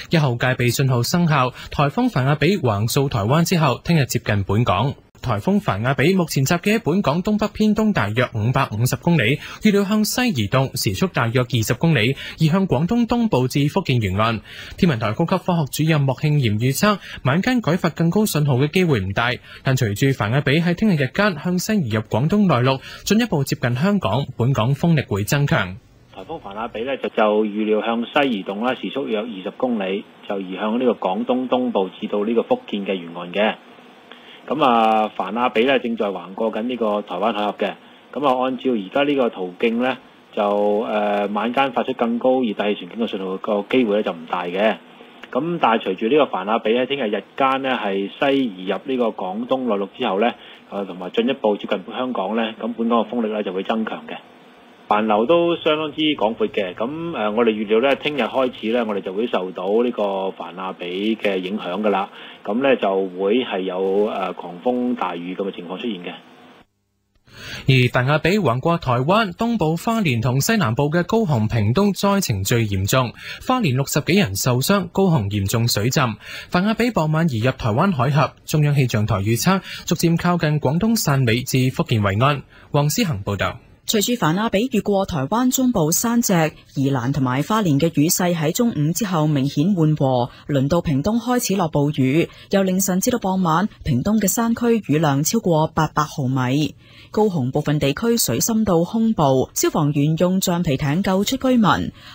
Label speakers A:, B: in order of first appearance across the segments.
A: 1號戒備信號生效，颱風凡亞比橫掃台灣之後，聽日接近本港。颱風凡亞比目前集結喺本港東北偏東大約550公里，預料向西移動，時速大約20公里，移向廣東東部至福建沿岸。天文台高級科學主任莫慶炎預測，晚間改發更高信號嘅機會唔大，但隨住凡亞比喺聽日日間向西移入廣東內陸，進一步接近香港，本港風力會增強。
B: 颱風凡亞比呢就預料向西移動啦，時速約20公里，就移向呢個廣東東部至到呢個福建嘅沿岸嘅。咁啊，凡亞比呢正在橫過緊呢個台灣海峽嘅。咁啊，按照而家呢個途徑呢，就晚間發出更高熱帶氣旋警告信號個機會呢就唔大嘅。咁但係隨住呢個凡亞比喺聽日日間呢係西移入呢個廣東內陸之後呢，同埋進一步接近香港呢，咁本港嘅風力呢就會增強嘅。環流都相當之廣闊嘅，咁我哋預料咧，聽日開始咧，我哋就會受到呢個凡亞比嘅影響㗎啦，咁咧就會係有狂風大雨咁嘅情況出現嘅。
A: 而凡亞比橫過台灣東部花蓮同西南部嘅高雄屏東災情最嚴重，花蓮60幾人受傷，高雄嚴重水浸。凡亞比傍晚移入台灣海峽，中央氣象台預測逐漸靠近廣東汕尾至福建惠安。黃思恒報道。
C: 隨住凡亞比越過台灣中部山脊、宜蘭同埋花蓮嘅雨勢喺中午之後明顯緩和，輪到屏東開始落暴雨。由凌晨至到傍晚，屏東嘅山區雨量超過800毫米。高雄部分地區水深到胸部，消防員用橡皮艇救出居民。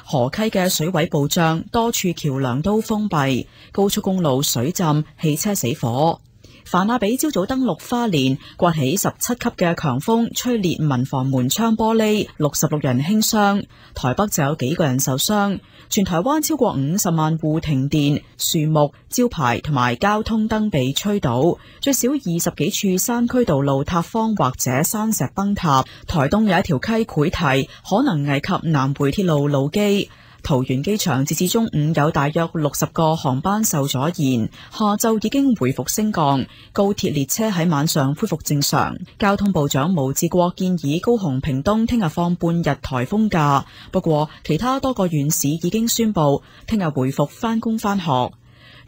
C: 河溪嘅水位暴漲，多處橋樑都封閉，高速公路水浸，汽車死火。凡亞比朝早登陸花蓮，颳起17級嘅強風，吹裂民房門窗玻璃，66人輕傷。台北就有幾個人受傷。全台灣超過50萬戶停電，樹木、招牌同埋交通燈被吹倒，最少20幾處山區道路塌方或者山石崩塌。台東有一條溪潰堤，可能危及南回鐵路路基。桃園機場截至中午有大約60個航班受阻延，下晝已經回復升降，高鐵列車喺晚上恢復正常。交通部長毛治國建議高雄屏東聽日放半日颱風假，不過其他多個縣市已經宣布聽日回復返工返學。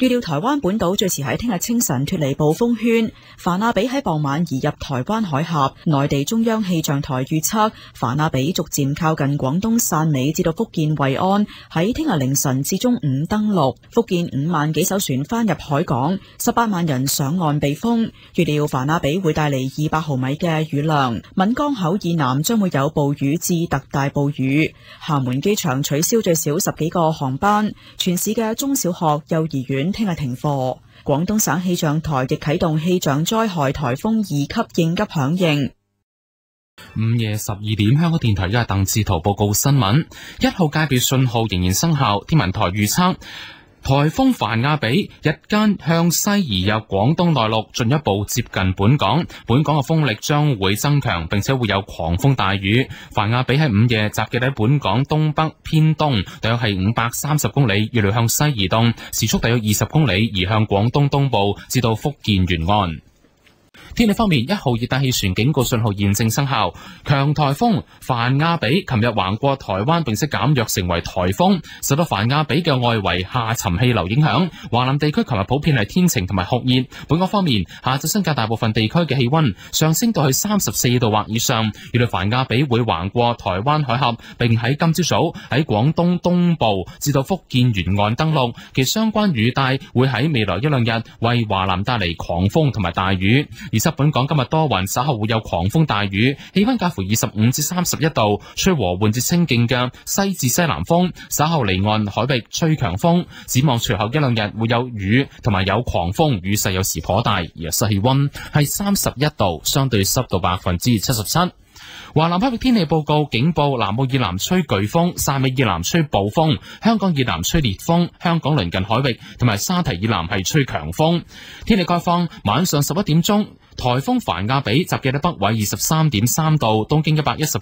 C: 預料台灣本島最遲喺聽日清晨脫離暴風圈，凡亞比喺傍晚移入台灣海峽。內地中央氣象台預測，凡亞比逐漸靠近廣東汕尾至到福建惠安，喺聽日凌晨至中午登陸。福建5萬幾艘船返入海港，18萬人上岸避風。預料凡亞比會帶嚟200毫米嘅雨量，閩江口以南將會有暴雨至特大暴雨。廈門機場取消最少10幾個航班，全市嘅中小學、幼兒園聽日停課。廣東省氣象台亦啟動氣象災害颱風2級應急響應。
D: 午夜12點，香港電台嘅鄧志圖報告新聞。1號戒備信號仍然生效，天文台預測颱風凡亞比日間向西移入廣東內陸，進一步接近本港。本港嘅風力將會增強，並且會有狂風大雨。凡亞比喺午夜集結喺本港東北偏東，大約係530公里，預料向西移動，時速大約20公里，移向廣東東部至到福建沿岸。天氣方面，1號熱帶氣旋警告信號現正生效，強颱風凡亞比琴日橫過台灣，並且減弱成為颱風。受到凡亞比嘅外圍下沉氣流影響，華南地區琴日普遍係天晴同埋酷熱。本港方面，下晝新界大部分地區嘅氣溫上升到去34度或以上。預料凡亞比會橫過台灣海峽，並喺今朝早喺廣東東部至到福建沿岸登陸，其相關雨帶會喺未來1-2日為華南帶嚟狂風同埋大雨。而本港今日多雲，稍後會有狂風大雨，氣溫介乎25至31度，吹和緩至清勁嘅西至西南風，稍後離岸海域吹強風。展望隨後1-2日會有雨同埋有狂風，雨勢有時頗大，而室氣溫係31度，相對濕度77%。華南海域天氣報告警報：南澳以南吹颶風，汕尾以南吹暴風，香港以南吹烈風，香港鄰近海域同埋沙堤以南係吹強風。天氣概況：晚上11點鐘，颱風凡亞比集結喺北緯23.3度，東經110。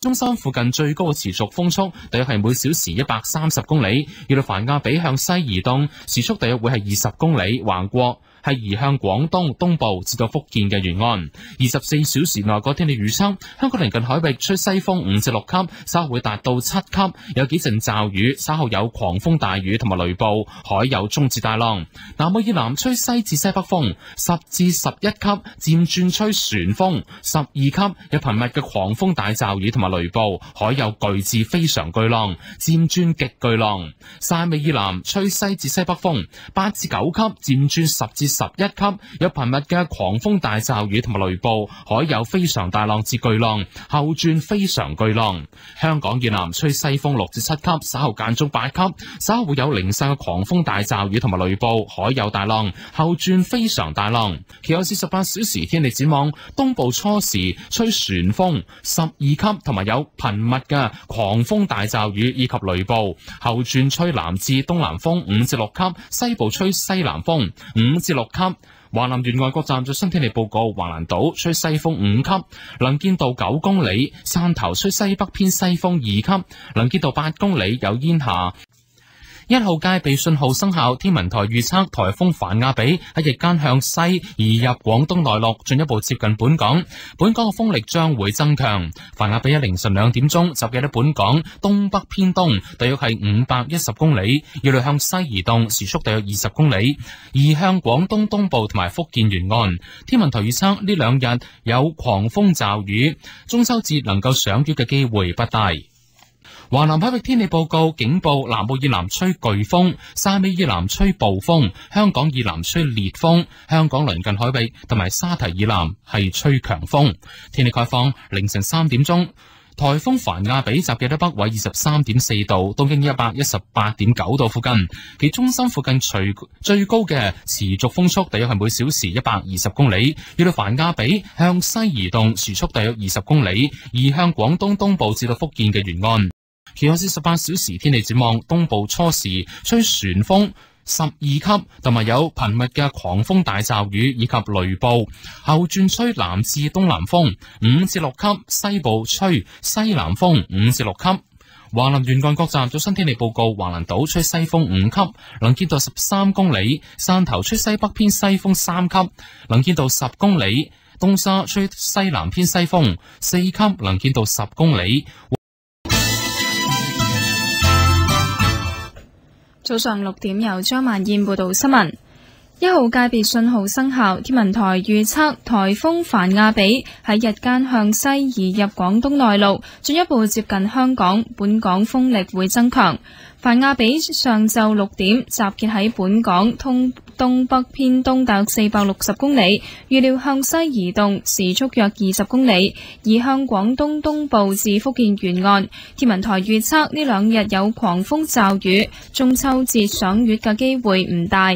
D: 中心附近最高嘅持續風速大約係每小時130公里，預料凡亞比向西移動，時速大約會係20公里，橫過係移向廣東東部至到福建嘅沿岸。24小時內個天氣預測，香港鄰近海域吹西風5至6級，稍後會達到7級，有幾陣驟雨，稍後有狂風大雨同埋雷暴，海有中至大浪。南澳以南吹西至西北風10至11級，漸轉吹旋風12級，有頻密嘅狂風大驟雨同埋雷暴，海有巨至非常巨浪，漸轉極巨浪。汕尾以南吹西至西北風8至9級，漸轉10至11級，有頻密嘅狂風大驟雨同埋雷暴，海有非常大浪至巨浪，後轉非常巨浪。香港以南吹西風6至7級，稍後間中8級，稍後會有零散嘅狂風大驟雨同埋雷暴，海有大浪，後轉非常大浪。其後48小時天氣展望，東部初時吹旋風12級，同埋有頻密嘅狂風大驟雨以及雷暴，後轉吹南至東南風5至6級，西部吹西南風5至6級。華南沿岸各站最新天氣報告：橫瀾島吹西風5級，能見度9公里；汕頭吹西北偏西風2級，能見度8公里，有煙霞。1號戒備信號生效，天文台預測颱風凡亞比喺日間向西移入廣東內陸，進一步接近本港。本港嘅風力將會增強。凡亞比喺凌晨2點鐘集結喺本港東北偏東，大約係510公里，預料向西移動，時速大約20公里，移向廣東東部同埋福建沿岸。天文台預測呢兩日有狂風驟雨，中秋節能夠賞月嘅機會不大。華南海域天氣報告警報：南澳以南吹颶風，汕尾以南吹暴風，香港以南吹烈風，香港鄰近海域同埋沙堤以南係吹強風。天氣概況：凌晨3點鐘，颱風凡亞比集結喺北緯23.4度，東經118.9度附近，其中心附近最高嘅持續風速大約係每小時120公里。預料凡亞比向西移動，時速大約20公里，移向廣東東部至到福建嘅沿岸。其後48小時天氣展望，東部初時吹旋風12級，同埋有頻密嘅狂風大驟雨以及雷暴，後轉吹南至東南風5至6級，西部吹西南風5至6級。華南沿岸各站最新天氣報告：橫瀾島吹西風5級，能見度13公里；汕頭吹西北偏西風3級，能見度10公里；東沙吹西南偏西風4級，能見度10公里。
E: 早上6點由張萬燕報道新聞。1號戒備信號生效，天文台預測颱風凡亞比喺日間向西移入廣東內陸，進一步接近香港，本港風力會增強。凡亞比上晝6點集結喺本港東北偏東大約460公里，預料向西移動，時速約20公里，移向廣東東部至福建沿岸。天文台預測呢兩日有狂風驟雨，中秋節賞月嘅機會唔大。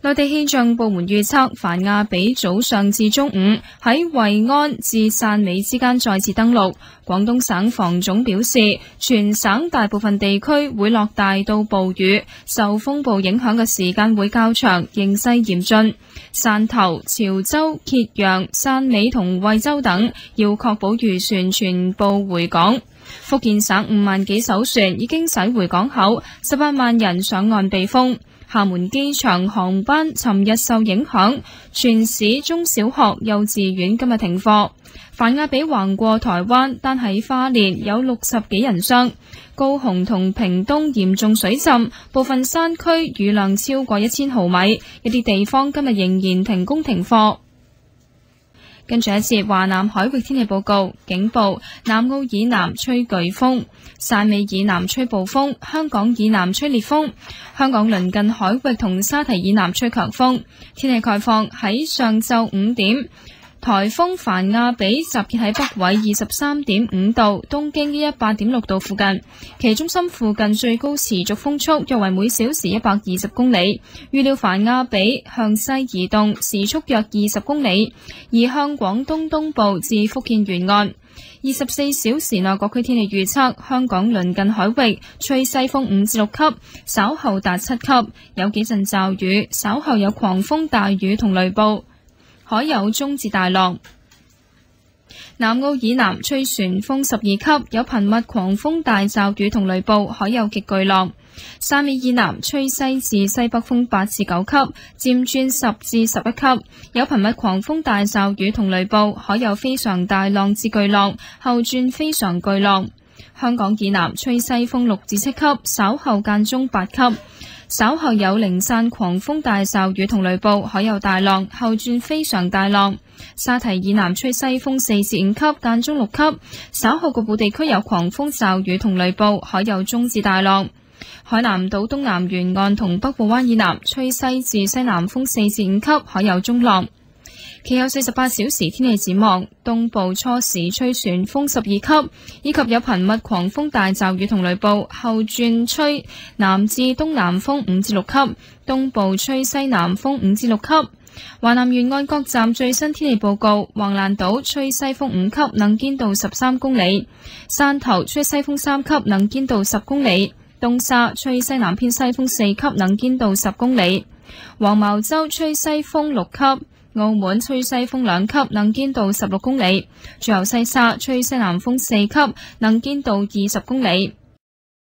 E: 內地氣象部門預測，凡亞比早上至中午喺惠安至汕尾之間再次登陸。廣東省防總表示，全省大部分地區會落大到暴雨，受風暴影響嘅時間會較長，形勢嚴峻。汕頭、潮州、揭陽、汕尾同惠州等要確保漁船全部回港。福建省5萬幾艘船已經駛回港口，18萬人上岸避風。廈門機場航班尋日受影響，全市中小學、幼稚園今日停課。凡亞比橫過台灣，單喺花蓮有60幾人傷。高雄同屏東嚴重水浸，部分山區雨量超過1000毫米，一啲地方今日仍然停工停課。跟住一節華南海域天氣報告，警報：南澳以南吹颶風，汕尾以南吹暴風，香港以南吹烈風，香港鄰近海域同沙堤以南吹強風。天氣概況：喺上晝5點，颱風凡亞比集結喺北緯23.5度，東經118.6度附近，其中心附近最高持續風速約為每小時120公里。預料凡亞比向西移動，時速約20公里，移向廣東東部至福建沿岸。24小時內各區天氣預測：香港鄰近海域吹西風5至6級，稍後達7級，有幾陣驟雨，稍後有狂風大雨同雷暴，海有中至大浪。南澳以南吹旋風12級，有頻密狂風大驟雨同雷暴，海有極巨浪。汕尾以南吹西至西北風8至9級，漸轉10至11級，有頻密狂風大驟雨同雷暴，海有非常大浪至巨浪，後轉非常巨浪。香港以南吹西風6至7級，稍後間中8級，稍後有零散狂風大驟雨同雷暴，海有大浪，後轉非常大浪。沙堤以南吹西風4至5級，間中6級，稍後局部地區有狂風驟雨同雷暴，海有中至大浪。海南島東南沿岸同北部灣以南吹西至西南風4至5級，海有中浪。其後48小時天氣展望，東部初時吹旋風12級，以及有頻密狂風大驟雨同雷暴，後轉吹南至東南風5至6級，東部吹西南風5至6級。華南沿岸各站最新天氣報告：橫瀾島吹西風5級，能見度13公里；汕頭吹西風3級，能見度10公里；東沙吹西南偏西風4級，能見度10公里；黃茅洲吹西風6級；澳門吹西風2級，能見度16公里；最後西沙吹西南風4級，能見度20公里。